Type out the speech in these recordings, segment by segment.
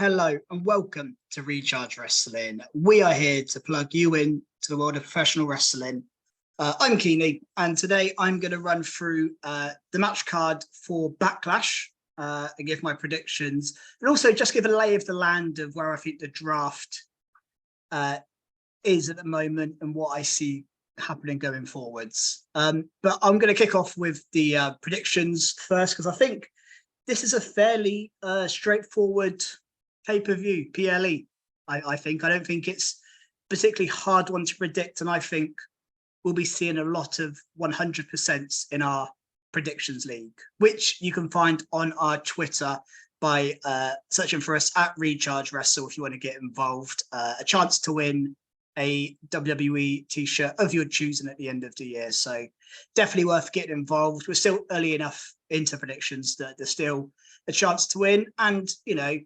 Hello and welcome to Recharge Wrestling. We are here to plug you in to the world of professional wrestling. I'm Keeney, and today I'm going to run through the match card for Backlash and give my predictions, and also just give a lay of the land of where I think the draft is at the moment and what I see happening going forwards. But I'm going to kick off with the predictions first, because I think this is a fairly straightforward pay-per-view, PLE. I don't think it's particularly hard one to predict, and I think we'll be seeing a lot of 100% in our predictions league, which you can find on our Twitter by searching for us at Recharge Wrestle if you want to get involved. A chance to win a WWE t-shirt of your choosing at the end of the year, so definitely worth getting involved. We're still early enough into predictions that there's still a chance to win, and you know,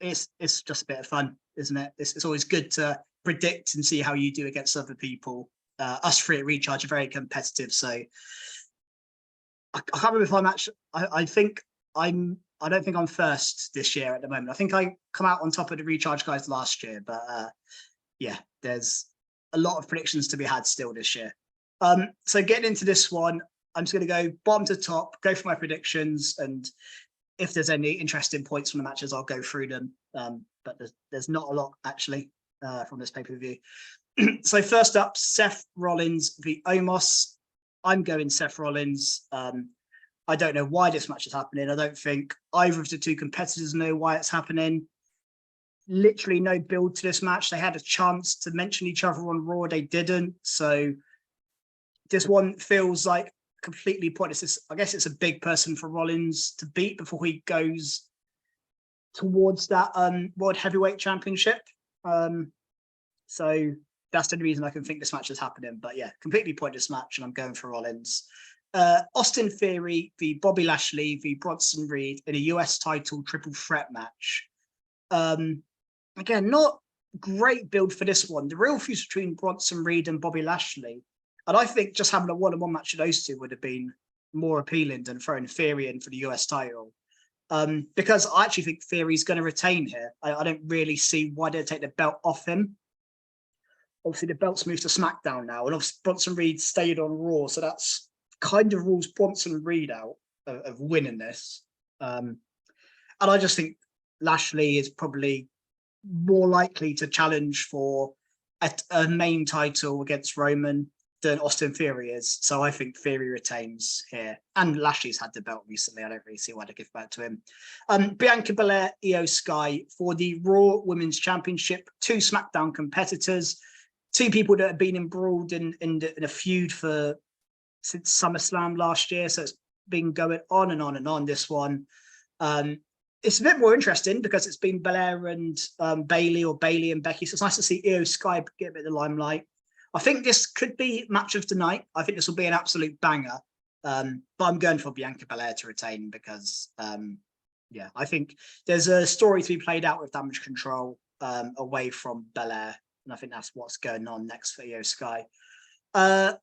it's just a bit of fun, isn't it? It's always good to predict and see how you do against other people. Us three at Recharge are very competitive, so I can't remember if I'm actually. I think I'm. I don't think I'm first this year at the moment. I think I come out on top of the Recharge guys last year, but yeah, there's a lot of predictions to be had still this year. So getting into this one, I'm just going to go bottom to top, go for my predictions, and if there's any interesting points from the matches, I'll go through them. But there's not a lot actually from this pay-per-view. So first up, Seth Rollins v Omos. I'm going Seth Rollins. I don't know why this match is happening. I don't think either of the two competitors know why it's happening. Literally no build to this match. They had a chance to mention each other on Raw. They didn't. So this one feels like completely pointless. I guess it's a big person for Rollins to beat before he goes towards that World Heavyweight Championship. So that's the only reason I can think this match is happening. But yeah, completely pointless match, and I'm going for Rollins. Austin Theory v Bobby Lashley v Bronson Reed in a US title triple threat match. Again, not great build for this one. The real feud between Bronson Reed and Bobby Lashley, and I think just having a one-on-one match of those two would have been more appealing than throwing Theory in for the US title. Because I actually think Theory's going to retain here. I don't really see why they'd take the belt off him. Obviously, the belt's moved to SmackDown now, and obviously Bronson Reed stayed on Raw, so that's kind of rules Bronson Reed out of winning this. And I just think Lashley is probably more likely to challenge for a main title against Roman than Austin Theory is. So I think Theory retains here. And Lashley's had the belt recently. I don't really see why to give back to him. Bianca Belair, Io Sky for the Raw Women's Championship. Two SmackDown competitors. Two people that have been embroiled in a feud since SummerSlam last year. So it's been going on and on and on, this one. It's a bit more interesting because it's been Belair and Bayley, or Bayley and Becky. So it's nice to see Io Sky get a bit of the limelight. I think this could be match of the night. I think this will be an absolute banger. But I'm going for Bianca Belair to retain because, yeah, I think there's a story to be played out with Damage Control away from Belair. And I think that's what's going on next for Io Sky. The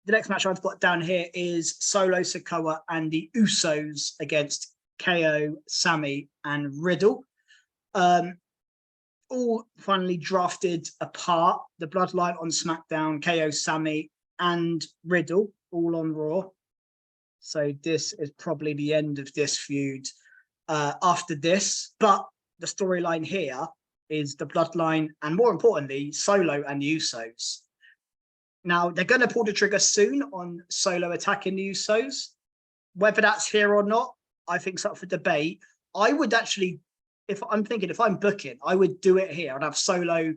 next match I've got down here is Solo Sikoa and the Usos against KO, Sammy, and Riddle. All finally drafted apart. The Bloodline on SmackDown, KO, Sammy, and Riddle all on Raw. So this is probably the end of this feud after this. But the storyline here is the Bloodline, and more importantly, Solo and the Usos. Now, they're going to pull the trigger soon on Solo attacking the Usos. Whether that's here or not, I think it's up for debate. I would actually, if I'm booking, I would do it here. I'd have Solo not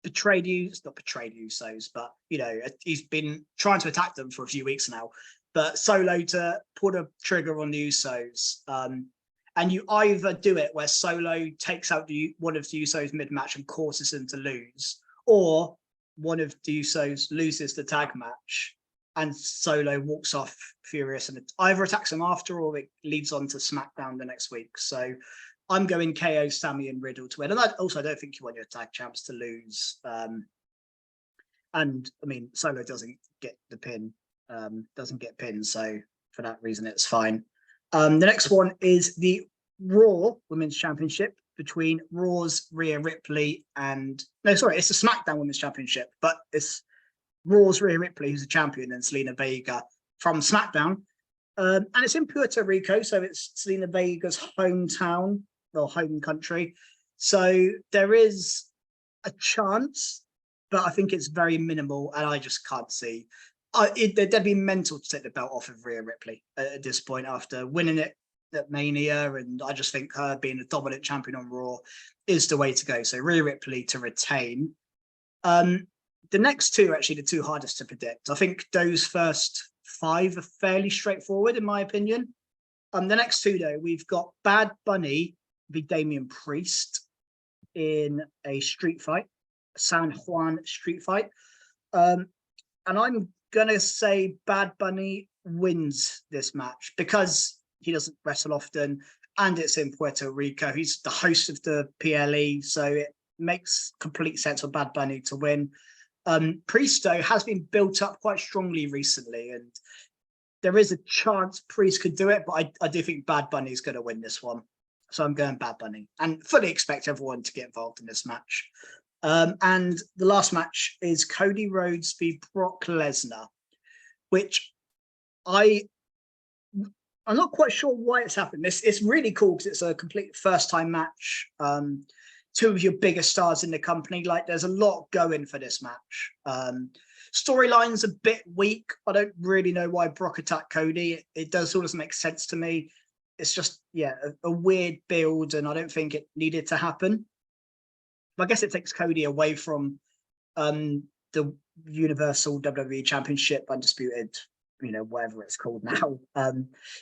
betray the Usos, but, you know, he's been trying to attack them for a few weeks now. But Solo to pull the trigger on the Usos. And you either do it where Solo takes out one of the Usos mid-match and causes them to lose, or one of the Usos loses the tag match and Solo walks off furious and either attacks him after, or it leads on to SmackDown the next week. So I'm going KO, Sammy, and Riddle to win. And I don't think you want your tag champs to lose. And I mean, Solo doesn't get the pin, doesn't get pinned. So for that reason, it's fine. The next one is the Raw Women's Championship. between Raw's Rhea Ripley and no, sorry, it's the SmackDown Women's Championship, but it's Raw's Rhea Ripley who's a champion and Selena Vega from SmackDown. And it's in Puerto Rico, so it's Selena Vega's hometown or home country. So there is a chance, but I think it's very minimal, and I just can't see. They'd be mental to take the belt off of Rhea Ripley at this point after winning it at Mania, and I just think her being a dominant champion on Raw is the way to go. So Rhea Ripley to retain. The next two are actually the two hardest to predict. I think those first 5 are fairly straightforward, in my opinion. The next two, though, we've got Bad Bunny v Damian Priest in a street fight, San Juan street fight. And I'm going to say Bad Bunny wins this match because he doesn't wrestle often and it's in Puerto Rico. He's the host of the PLE, so it makes complete sense for Bad Bunny to win. Priest, though, has been built up quite strongly recently, and there is a chance Priest could do it, but I do think Bad Bunny is going to win this one. So I'm going Bad Bunny and fully expect everyone to get involved in this match. And the last match is Cody Rhodes v Brock Lesnar, which I'm not quite sure why it's happened. It's really cool because it's a complete first-time match. Two of your biggest stars in the company. Like, there's a lot going for this match. Storyline's a bit weak. I don't really know why Brock attacked Cody. It does sort of make sense to me. It's just, yeah, a weird build, and I don't think it needed to happen. I guess it takes Cody away from the Universal WWE Championship, Undisputed, whatever it's called now.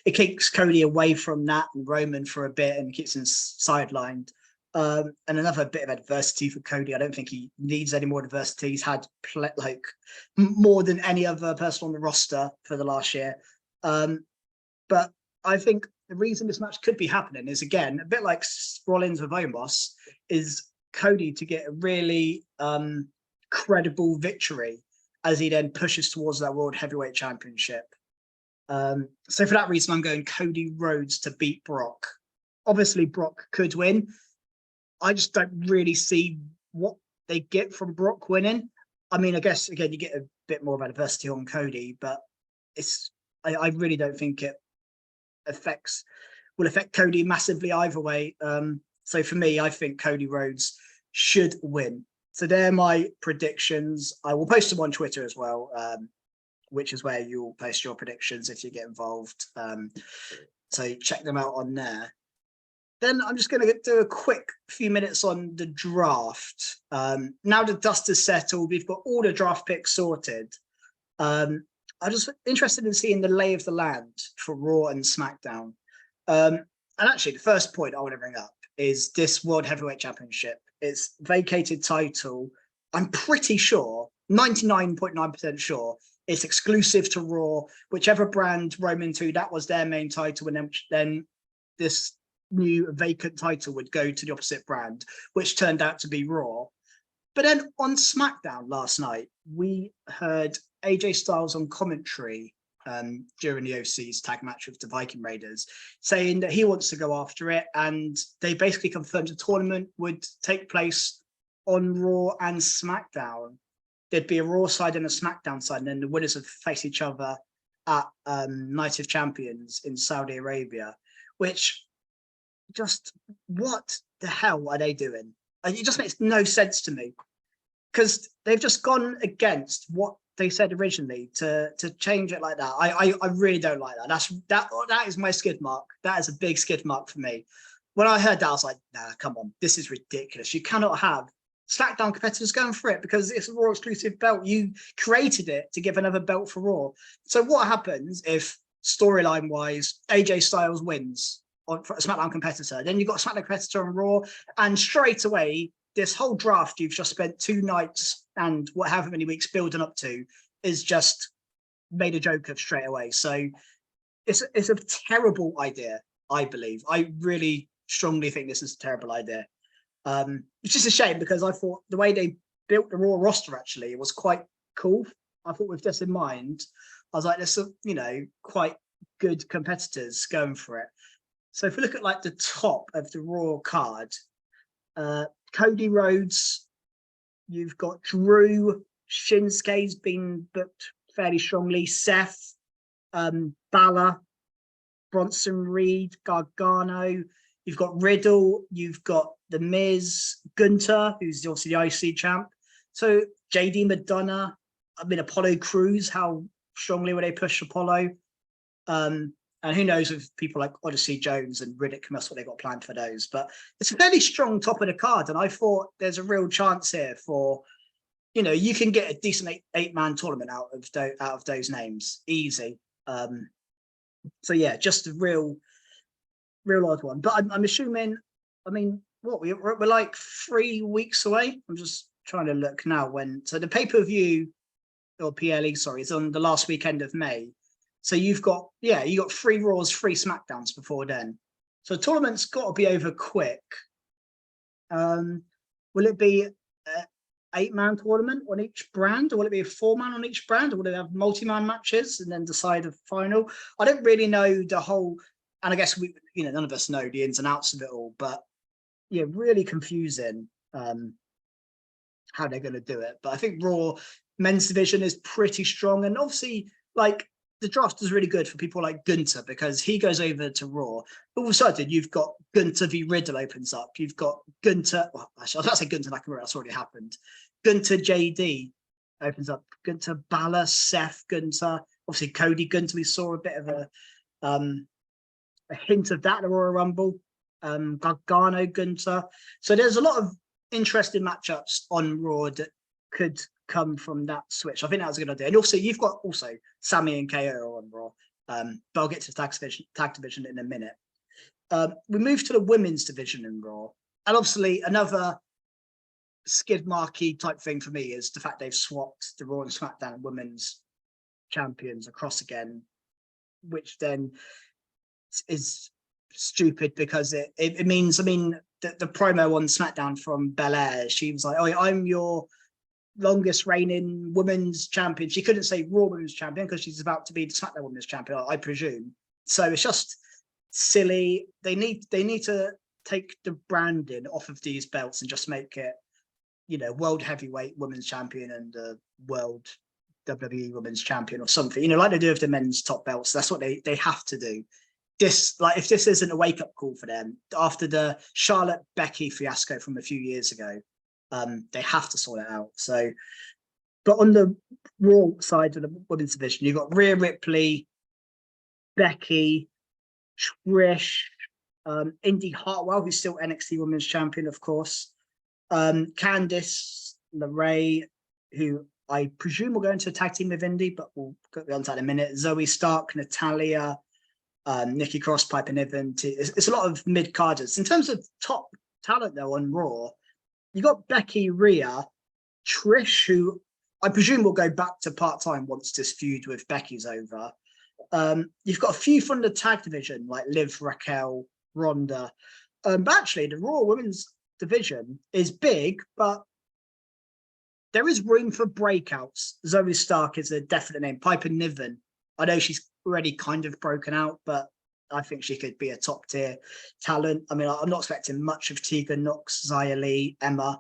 It keeps Cody away from that and Roman for a bit and keeps him sidelined. And another bit of adversity for Cody. I don't think he needs any more adversity. He's had more than any other person on the roster for the last year. But I think the reason this match could be happening is, again, a bit like Rollins with Omos, is Cody to get a really credible victory as he then pushes towards that World Heavyweight Championship. So for that reason, I'm going Cody Rhodes to beat Brock. Obviously, Brock could win. I just don't really see what they get from Brock winning. I mean, I guess, again, you get a bit more of adversity on Cody, but I really don't think it will affect Cody massively either way. So for me, I think Cody Rhodes should win. So they're my predictions. I will post them on Twitter as well, which is where you'll post your predictions if you get involved. So check them out on there. Then I'm just going to do a quick few minutes on the draft. Now the dust is settled, we've got all the draft picks sorted. I'm just interested in seeing the lay of the land for Raw and SmackDown. And actually, the first point I want to bring up is this World Heavyweight Championship. It's vacated title. I'm pretty sure, 99.9% sure, it's exclusive to Raw. Whichever brand Roman to, that was their main title, and then this new vacant title would go to the opposite brand, which turned out to be Raw. But then on SmackDown last night, we heard AJ Styles on commentary during the OC's tag match with the Viking Raiders, saying that he wants to go after it, and they basically confirmed the tournament would take place on Raw and SmackDown. There'd be a Raw side and a SmackDown side, and then the winners would face each other at Night of Champions in Saudi Arabia, which just, what the hell are they doing? It just makes no sense to me, because they've just gone against what they said originally to change it like that. I really don't like that. That is my skid mark. That is a big skid mark for me. When I heard that, I was like, nah, come on, this is ridiculous. You cannot have SmackDown competitors going for it because it's a Raw exclusive belt. You created it to give another belt for Raw. So what happens if, storyline wise, AJ Styles wins for a SmackDown competitor? Then you've got a SmackDown competitor on Raw, and straight away, this whole draft you've just spent 2 nights and however many weeks building up to is just made a joke of straight away. So it's a terrible idea, I believe. I really strongly think this is a terrible idea. It's just a shame because I thought the way they built the Raw roster actually was quite cool. I thought with this in mind, I was like, there's some, quite good competitors going for it. So if we look at like the top of the Raw card, Cody Rhodes, you've got Drew, Shinsuke's been booked fairly strongly, Seth, Balor, Bronson Reed, Gargano, you've got Riddle, you've got The Miz, Gunter, who's obviously the IC champ. So JD Madonna, I mean, Apollo Crews, how strongly will they push Apollo? And who knows with people like Odyssey Jones and Riddick, that's what they got planned for those. But it's a fairly strong top of the card. And I thought there's a real chance here for, you know, you can get a decent eight-man tournament out of those names. Easy. So yeah, just a real odd one. But I'm assuming, I mean, what, we're like 3 weeks away. I'm just trying to look now when, so the pay-per-view, or PLE, sorry, is on the last weekend of May. So you've got, yeah, you got 3 Raws, 3 SmackDowns before then. So the tournament's got to be over quick. Will it be an 8-man tournament on each brand, or will it be a 4-man on each brand, or will it have multi-man matches and then decide a final? I don't really know the whole, and I guess we, you know, none of us know the ins and outs of it all, but yeah, really confusing how they're going to do it. But I think Raw men's division is pretty strong, and obviously, like, the draft is really good for people like Gunter because he goes over to Raw. All of a sudden, you've got Gunter v Riddle opens up. You've got Gunter, well, actually, I was about to say Gunter Nakamura, that's already happened. Gunter JD opens up. Gunter Balor, Seth Gunter, obviously Cody Gunter. We saw a bit of a hint of that in the Royal Rumble. Gargano Gunter. So there's a lot of interesting matchups on Raw that could come from that switch. I think that was a good idea. And also, you've got also Sammy and KO on Raw. But I'll get to the tag division in a minute. We move to the women's division in Raw. And obviously, another skid marquee type thing for me is the fact they've swapped the Raw and SmackDown women's champions across again, which then is stupid because it means, I mean, the promo on SmackDown from Belair, she was like, oh, I'm your longest reigning women's champion. She couldn't say Raw women's champion because she's about to be the SmackDown women's champion, I presume. So it's just silly. They need to take the branding off of these belts and just make it, you know, world heavyweight women's champion and world WWE women's champion or something, you know, like they do with the men's top belts. That's what they have to do. This, like, if this isn't a wake-up call for them after the Charlotte Becky fiasco from a few years ago, they have to sort it out. So, but on the Raw side of the women's division, you've got Rhea Ripley, Becky, Trish, Indy Hartwell, who's still NXT Women's Champion, of course, Candice LeRae, who I presume will go into a tag team with Indy, but we'll get on to that in a minute. Zoe Stark, Natalia, Nikki Cross, Piper Niven. It's a lot of mid-carders. In terms of top talent, though, on Raw, you got Becky, Rhea, Trish, who I presume will go back to part-time once this feud with Becky's over. You've got a few from the tag division, like Liv, Raquel, Ronda. But actually, the Raw Women's division is big, but there is room for breakouts. Zoe Stark is a definite name. Piper Niven, I know she's already kind of broken out, but I think she could be a top tier talent. I mean, I'm not expecting much of Tegan Nox, Xia Li, Emma,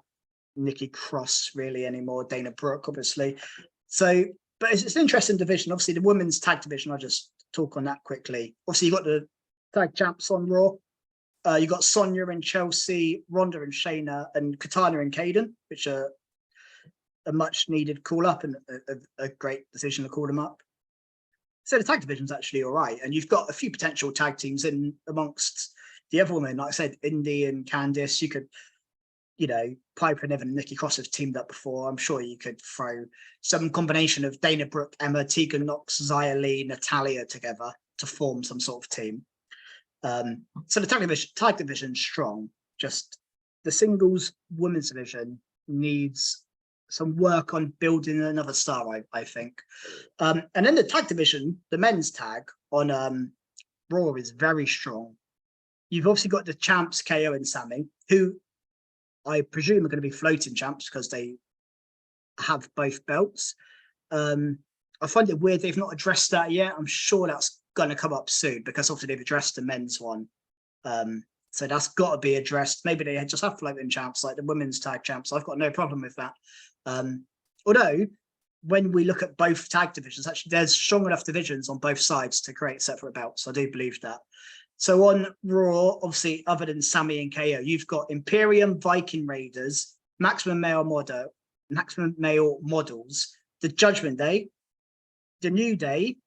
Nikki Cross really anymore, Dana Brooke, obviously. So, but it's an interesting division. Obviously, the women's tag division, I'll just talk on that quickly. Obviously, you've got the tag champs on Raw. You've got Sonya and Chelsea, Ronda and Shayna, and Katana and Kaden, which are a much needed call up and a great decision to call them up. So the tag division's actually all right. And you've got a few potential tag teams in amongst the other women. Like I said, Indy and Candice, you could, you know, Piper and Evan and Nikki Cross have teamed up before. I'm sure you could throw some combination of Dana Brooke, Emma, Tegan Nox, Xia Li, Natalia together to form some sort of team. So the tag division's strong. Just the singles women's division needs some work on building another star, I think. And then the tag division, the men's tag on Raw is very strong. You've obviously got the champs, KO and Sammy, who I presume are going to be floating champs because they have both belts. I find it weird they've not addressed that yet. I'm sure that's going to come up soon because obviously they've addressed the men's one So that's got to be addressed. Maybe they just have floating champs like the women's tag champs. I've got no problem with that. Although when we look at both tag divisions, actually there's strong enough divisions on both sides to create separate belts. I do believe that. So on Raw, obviously, other than Sammy and KO, you've got Imperium, Viking Raiders, Maximum Male Models, the Judgment Day, the New Day,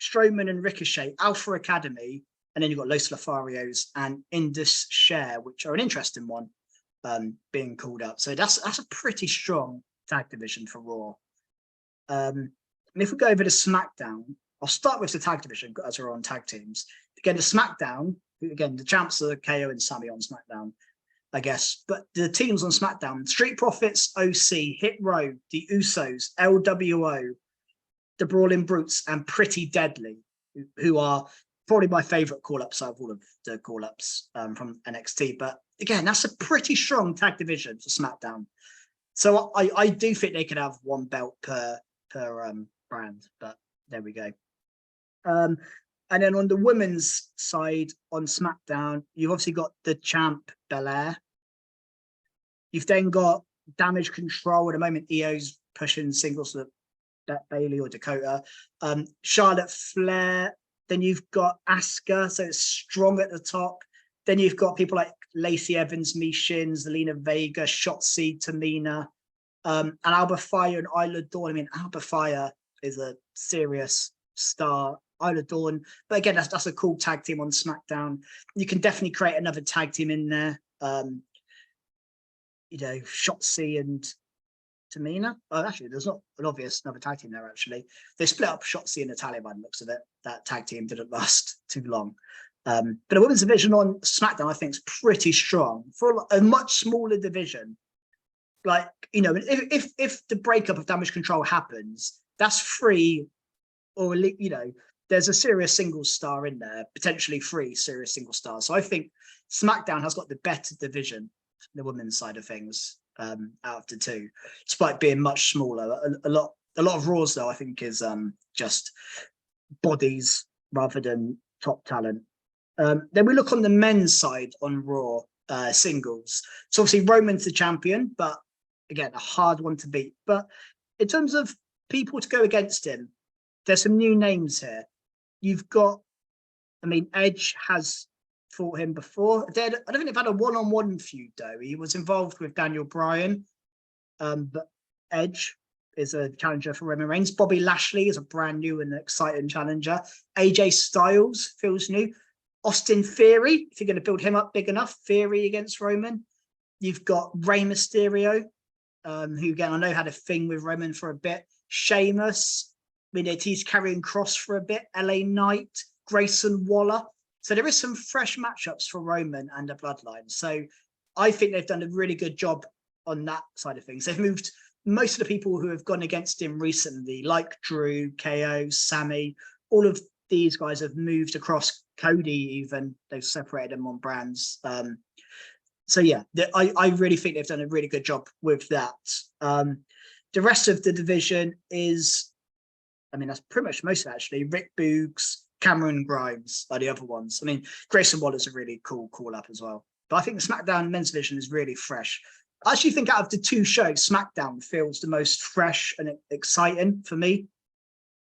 Strowman and Ricochet, Alpha Academy, and then you've got Los Lotharios and Indus Share, which are an interesting one being called up. So that's a pretty strong tag division for Raw. And if we go over to SmackDown, I'll start with the tag division as we're on tag teams. Again, the SmackDown, again, the champs are KO and Sammy on SmackDown, I guess. But the teams on SmackDown, Street Profits, OC, Hit Row, the Usos, LWO, the Brawling Brutes, and Pretty Deadly, who are probably my favourite call-ups out of all of the call-ups from NXT. But again, that's a pretty strong tag division for SmackDown. So I do think they could have one belt per brand, but there we go. And then on the women's side on SmackDown, you've obviously got the champ Belair. You've then got Damage Control. At the moment, Io's pushing singles to Bailey or Dakota. Charlotte Flair. Then you've got Asuka, so it's strong at the top. Then you've got people like Lacey Evans, Michin, Zelina Vega, Shotzi, Tamina, and Alba Fire and Isla Dawn. I mean, Alba Fire is a serious star. Isla Dawn, but again, that's a cool tag team on SmackDown. You can definitely create another tag team in there. Shotzi and Tamina. Oh, actually, there's not an obvious another tag team there. Actually, they split up Shotzi and Natalia by the looks of it. That tag team didn't last too long. But the women's division on SmackDown, I think, is pretty strong for a much smaller division. Like, if the breakup of Damage Control happens, that's free, or there's a serious single star in there, potentially 3 serious single stars. So I think SmackDown has got the better division, the women's side of things, out of the two, despite being much smaller. A lot of Raws, though, I think is just bodies rather than top talent. Then we look on the men's side on Raw singles. So obviously Roman's the champion, but again, a hard one to beat. But in terms of people to go against him, there's some new names here. You've got, Edge has fought him before. I don't think they've had a one-on-one feud, though. He was involved with Daniel Bryan, but Edge is a challenger for Roman Reigns. Bobby Lashley is a brand new and exciting challenger. AJ Styles feels new. Austin Theory, if you're going to build him up big enough, Theory against Roman. You've got Rey Mysterio, who, again, I know had a thing with Roman for a bit. Sheamus. He's carrying Cross for a bit. LA Knight, Grayson Waller. So there is some fresh matchups for Roman and the Bloodline. So I think they've done a really good job on that side of things. They've moved most of the people who have gone against him recently, like Drew, KO, Sammy. All of these guys have moved across. Cody, even, they've separated them on brands. So yeah, I really think they've done a really good job with that. The rest of the division is, that's pretty much most of it, actually. Rick Boogs, Cameron Grimes are the other ones. Grayson Waller's a really cool call-up as well. But I think the SmackDown men's division is really fresh. I actually think out of the two shows, SmackDown feels the most fresh and exciting for me.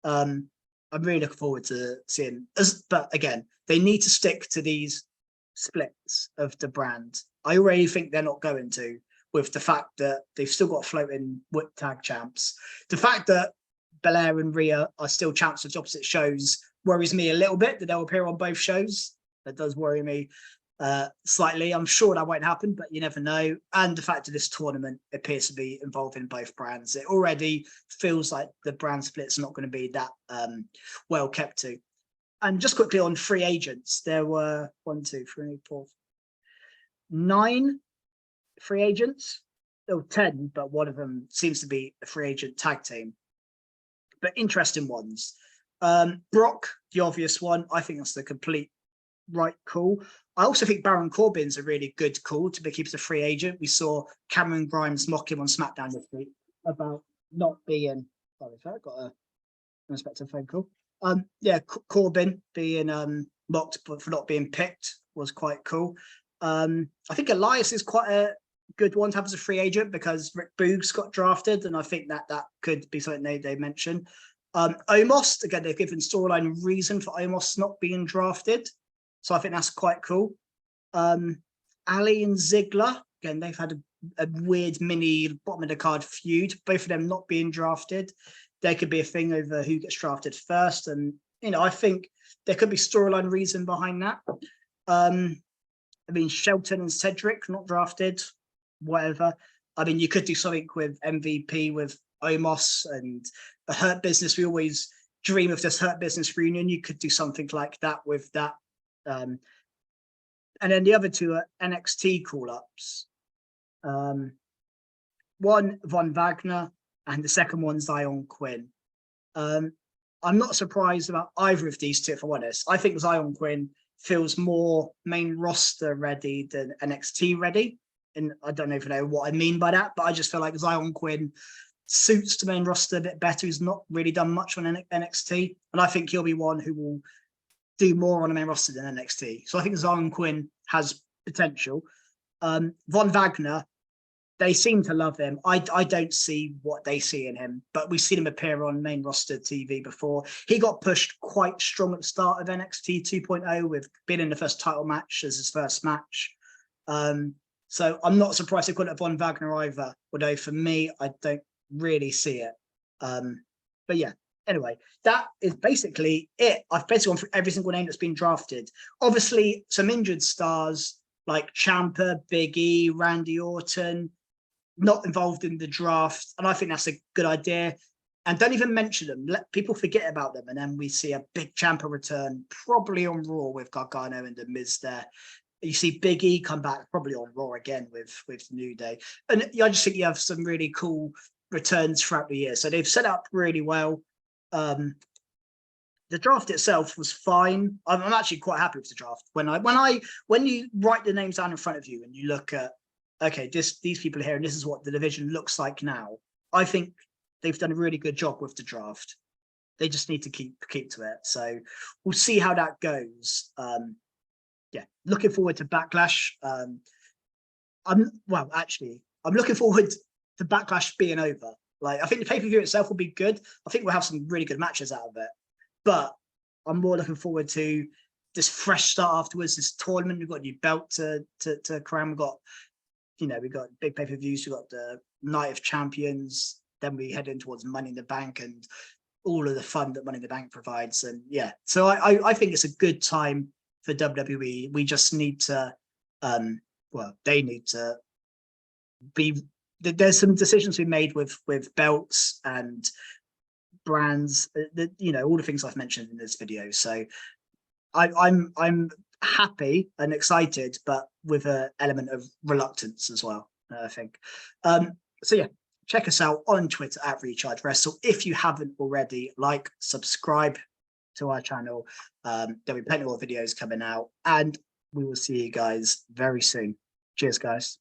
I'm really looking forward to seeing. But again, they need to stick to these splits of the brand. I already think they're not going to, with the fact that they've still got floating whip tag champs. The fact that Belair and Rhea are still champs of opposite shows worries me a little bit, that they'll appear on both shows. That does worry me slightly. I'm sure that won't happen, but you never know. And the fact that this tournament appears to be involving both brands, it already feels like the brand split's not going to be that well kept to. And just quickly on free agents, there were 9 free agents. There were 10, but one of them seems to be a free agent tag team. But interesting ones. Brock, the obvious one. I think that's the complete right call. I also think Baron Corbin's a really good call to keep as a free agent. We saw Cameron Grimes mock him on SmackDown this week about not being. Sorry, I got an unexpected phone call. Corbin being mocked for not being picked was quite cool. I think Elias is quite a good one to have as a free agent because Rick Boogs got drafted, and I think that could be something they mention. Omos, again, they've given storyline reason for Omos not being drafted, so I think that's quite cool. Ali and Ziggler, again, they've had a weird mini bottom of the card feud, both of them not being drafted. There could be a thing over who gets drafted first, and I think there could be storyline reason behind that. I mean, Shelton and Cedric not drafted, whatever. I mean, you could do something with MVP with Omos and a Hurt Business. We always dream of this Hurt Business reunion. You could do something like that with that. And then the other two are NXT call-ups. One, Von Wagner, and the second one, Zion Quinn. I'm not surprised about either of these two, if I'm honest. I think Zion Quinn feels more main roster ready than NXT ready. And I don't even know what I mean by that, but I just feel like Zion Quinn suits the main roster a bit better. He's not really done much on NXT. And I think he'll be one who will do more on the main roster than NXT. So I think Zion Quinn has potential. Von Wagner, they seem to love him. I don't see what they see in him, but we've seen him appear on main roster TV before. He got pushed quite strong at the start of NXT 2.0 with being in the first title match as his first match. So I'm not surprised they call it Von Wagner either, although for me, I don't really see it. But yeah, anyway, that is basically it. I've basically gone through every single name that's been drafted. Obviously, some injured stars like Ciampa, Big E, Randy Orton, not involved in the draft, and I think that's a good idea. And don't even mention them. Let people forget about them, and then we see a big Ciampa return, probably on Raw with Gargano and The Miz there. You see Big E come back, probably on Raw again with New Day. And I just think you have some really cool returns throughout the year. So they've set up really well. The draft itself was fine. I'm actually quite happy with the draft. When you write the names down in front of you and you look at, okay, these people are here and this is what the division looks like now, I think they've done a really good job with the draft. They just need to keep to it. So we'll see how that goes. Yeah, looking forward to Backlash. I'm looking forward to Backlash being over. Like, I think the pay-per-view itself will be good. I think we'll have some really good matches out of it. But I'm more looking forward to this fresh start afterwards, this tournament. We've got a new belt to crown. We've got big pay-per-views. We've got the Night of Champions. Then we head in towards Money in the Bank and all of the fun that Money in the Bank provides. And yeah, so I think it's a good time for WWE. We just need to, they need to be. There's some decisions we made with belts and brands, all the things I've mentioned in this video. So I'm happy and excited, but with an element of reluctance as well, I think. So yeah, check us out on Twitter at Recharge Wrestle. If you haven't already, subscribe to our channel. There'll be plenty more videos coming out, and we will see you guys very soon. Cheers, guys.